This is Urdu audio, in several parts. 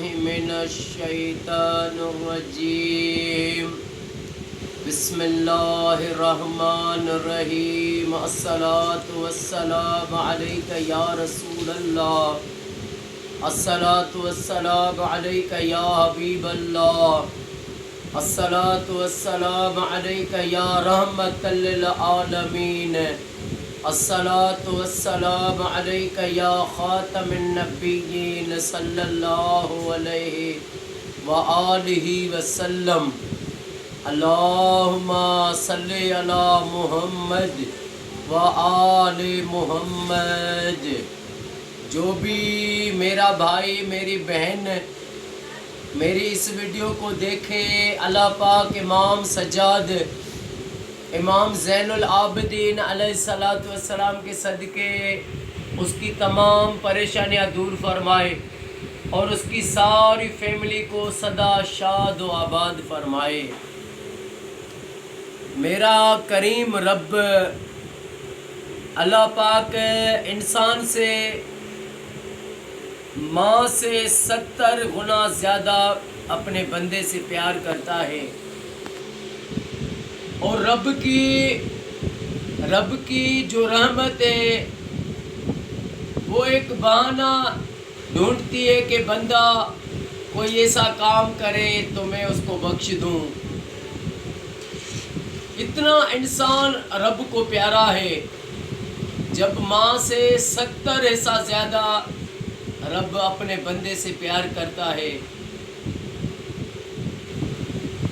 من الشیطان الرجیم بسم اللہ الرحمن الرحیم الصلاة والسلام علیک یا رسول اللہ الصلاة والسلام علیک یا حبیب اللہ الصلاة والسلام علیک یا رحمت للعالمین الصلاة والسلام علیک یا خاتم النبیین صلی اللہ علیہ وآلہ وسلم اللہم صلی علی محمد وآل محمد۔ جو بھی میرا بھائی میری بہن میری اس ویڈیو کو دیکھے، اللہ پاک امام سجاد امام زین العابدین علیہ السلام کے صدقے اس کی تمام پریشانیاں دور فرمائے اور اس کی ساری فیملی کو سدا شاد و آباد فرمائے۔ میرا کریم رب اللہ پاک انسان سے ماں سے 70 گنا زیادہ اپنے بندے سے پیار کرتا ہے، اور رب کی جو رحمت ہے وہ ایک بہانہ ڈھونڈتی ہے کہ بندہ کوئی ایسا کام کرے تو میں اس کو بخش دوں۔ اتنا انسان رب کو پیارا ہے، جب ماں سے 70 ایسا زیادہ رب اپنے بندے سے پیار کرتا ہے۔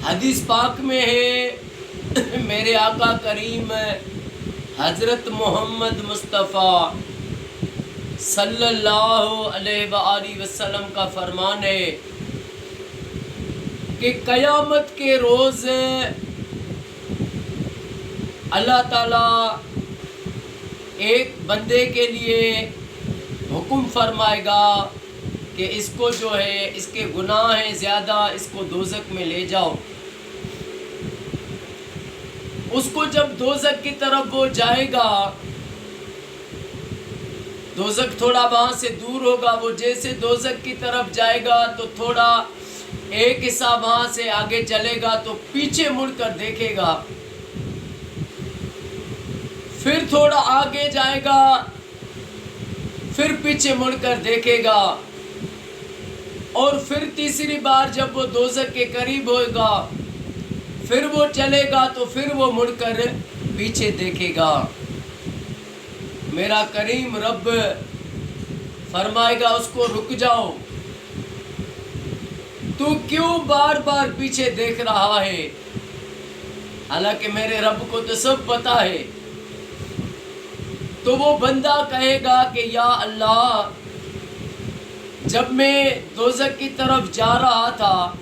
حدیث پاک میں ہے، میرے آقا کریم حضرت محمد مصطفیٰ صلی اللہ علیہ وآلہ وسلم کا فرمان ہے کہ قیامت کے روز اللہ تعالیٰ ایک بندے کے لیے حکم فرمائے گا کہ اس کو جو ہے اس کے گناہ ہیں زیادہ، اس کو دوزخ میں لے جاؤ۔ اس کو جب دوزخ کی طرف وہ جائے گا، دوزخ تھوڑا وہاں سے دور ہوگا، وہ جیسے دوزخ کی طرف جائے گا تو تھوڑا ایک حصہ وہاں سے آگے چلے گا تو پیچھے مڑ کر دیکھے گا، پھر تھوڑا آگے جائے گا، پھر پیچھے مڑ کر دیکھے گا، اور پھر تیسری بار جب وہ دوزخ کے قریب ہوگا پھر وہ چلے گا تو پھر وہ مڑ کر پیچھے دیکھے گا۔ میرا کریم رب فرمائے گا اس کو رک جاؤ، تو کیوں بار بار پیچھے دیکھ رہا ہے؟ حالانکہ میرے رب کو تو سب پتا ہے۔ تو وہ بندہ کہے گا کہ یا اللہ، جب میں دوزخ کی طرف جا رہا تھا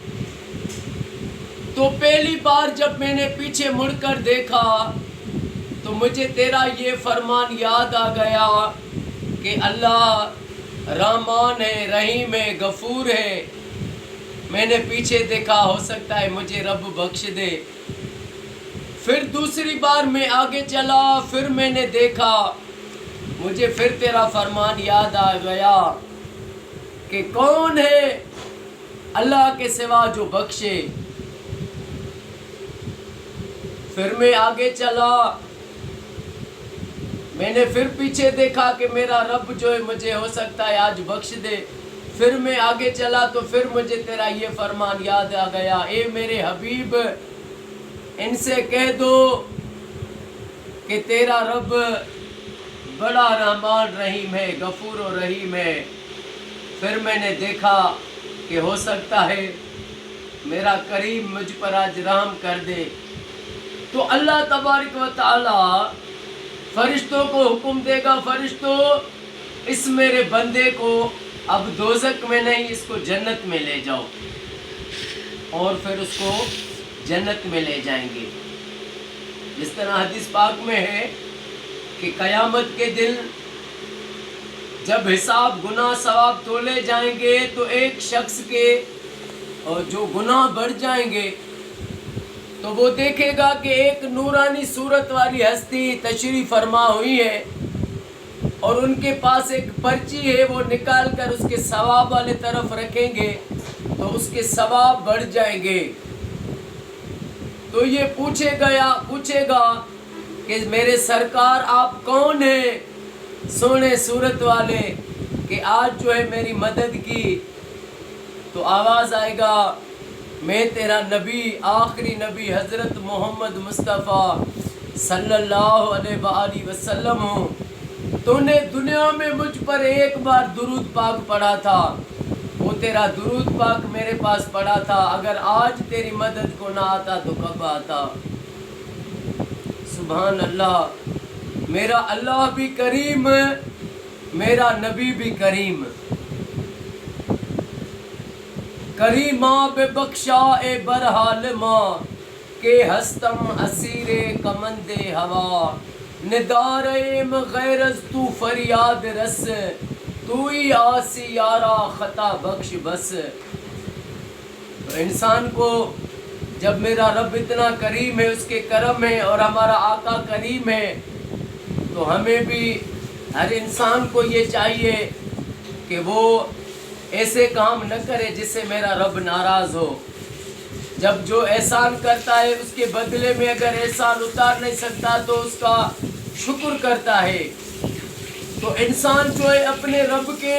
تو پہلی بار جب میں نے پیچھے مڑ کر دیکھا تو مجھے تیرا یہ فرمان یاد آ گیا کہ اللہ رحمان ہے، رحیم ہے، غفور ہے۔ میں نے پیچھے دیکھا، ہو سکتا ہے مجھے رب بخش دے۔ پھر دوسری بار میں آگے چلا، پھر میں نے دیکھا، مجھے پھر تیرا فرمان یاد آ گیا کہ کون ہے اللہ کے سوا جو بخشے۔ پھر میں آگے چلا، میں نے پھر پیچھے دیکھا کہ میرا رب جو ہے مجھے ہو سکتا ہے آج بخش دے۔ پھر میں آگے چلا تو پھر مجھے تیرا یہ فرمان یاد آ گیا، اے میرے حبیب، ان سے کہہ دو کہ تیرا رب بڑا رحمان رحیم ہے، غفور و رحیم ہے۔ پھر میں نے دیکھا کہ ہو سکتا ہے میرا کریم مجھ پر آج رحم کر دے۔ تو اللہ تبارک و تعالی فرشتوں کو حکم دے گا، فرشتوں اس میرے بندے کو اب دوزخ میں نہیں، اس کو جنت میں لے جاؤ، اور پھر اس کو جنت میں لے جائیں گے۔ جس طرح حدیث پاک میں ہے کہ قیامت کے دن جب حساب گناہ ثواب تولے جائیں گے تو ایک شخص کے جو گناہ بڑھ جائیں گے تو وہ دیکھے گا کہ ایک نورانی صورت والی ہستی تشریف فرما ہوئی ہے، اور ان کے پاس ایک پرچی ہے، وہ نکال کر اس کے ثواب والے طرف رکھیں گے تو اس کے ثواب بڑھ جائیں گے۔ تو یہ پوچھے گا کہ میرے سرکار آپ کون ہیں سونے صورت والے کہ آج جو ہے میری مدد کی؟ تو آواز آئے گا میں تیرا نبی، آخری نبی حضرت محمد مصطفیٰ صلی اللہ علیہ وآلہ وسلم ہوں۔ تو نے دنیا میں مجھ پر ایک بار درود پاک پڑھا تھا، وہ تیرا درود پاک میرے پاس پڑا تھا، اگر آج تیری مدد کو نہ آتا تو کب آتا؟ سبحان اللہ، میرا اللہ بھی کریم، میرا نبی بھی کریم۔ کریماں بے بخشا اے برحال ماں کہ ہستم اسیر کمند ہوا، نداریم غیر از تو فریاد رس، تو ہی آسی یارا خطا بخش بس۔ تو انسان کو جب میرا رب اتنا کریم ہے، اس کے کرم ہے، اور ہمارا آقا کریم ہے، تو ہمیں بھی ہر انسان کو یہ چاہیے کہ وہ ایسے کام نہ کرے جس سے میرا رب ناراض ہو۔ جب جو احسان کرتا ہے اس کے بدلے میں اگر احسان اتار نہیں سکتا تو اس کا شکر کرتا ہے۔ تو انسان جو ہے اپنے رب کے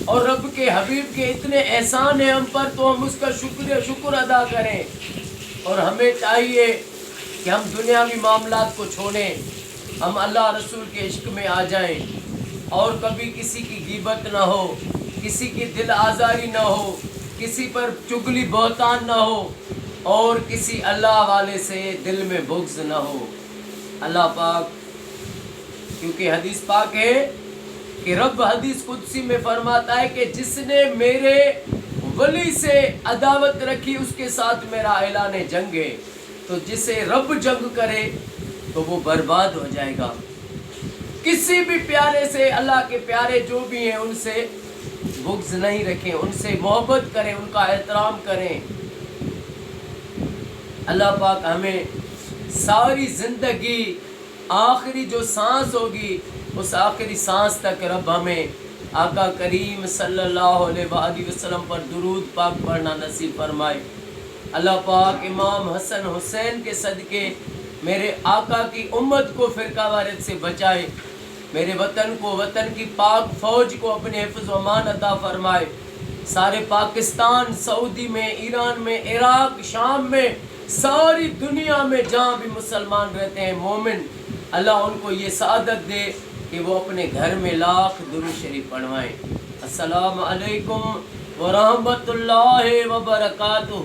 اور رب کے حبیب کے اتنے احسان ہیں ہم پر، تو ہم اس کا شکر ادا کریں، اور ہمیں چاہیے کہ ہم دنیاوی معاملات کو چھوڑیں، ہم اللہ رسول کے عشق میں آ جائیں، اور کبھی کسی کی غیبت نہ ہو، کسی کی دل آزاری نہ ہو، کسی پر چغلی بہتان نہ ہو، اور کسی اللہ والے سے دل میں بغض نہ ہو۔ اللہ پاک، کیونکہ حدیث پاک ہے کہ رب حدیث قدسی میں فرماتا ہے کہ جس نے میرے ولی سے عداوت رکھی اس کے ساتھ میرا اعلان جنگ ہے۔ تو جسے رب جنگ کرے تو وہ برباد ہو جائے گا۔ کسی بھی پیارے سے، اللہ کے پیارے جو بھی ہیں، ان سے بغض نہیں رکھیں، ان سے محبت کریں، ان کا احترام کریں۔ اللہ پاک ہمیں ساری زندگی، آخری جو سانس ہوگی اس آخری سانس تک رب ہمیں آقا کریم صلی اللہ علیہ وآلہ وسلم پر درود پاک پڑھنا نصیب فرمائے۔ اللہ پاک امام حسن حسین کے صدقے میرے آقا کی امت کو فرقہ واریت سے بچائے، میرے وطن کو، وطن کی پاک فوج کو اپنے حفظ و امان عطا فرمائے۔ سارے پاکستان، سعودی میں، ایران میں، عراق، شام میں، ساری دنیا میں جہاں بھی مسلمان رہتے ہیں مومن، اللہ ان کو یہ سعادت دے کہ وہ اپنے گھر میں لاکھ درود شریف پڑھوائیں۔ السلام علیکم ورحمۃ اللہ وبرکاتہ۔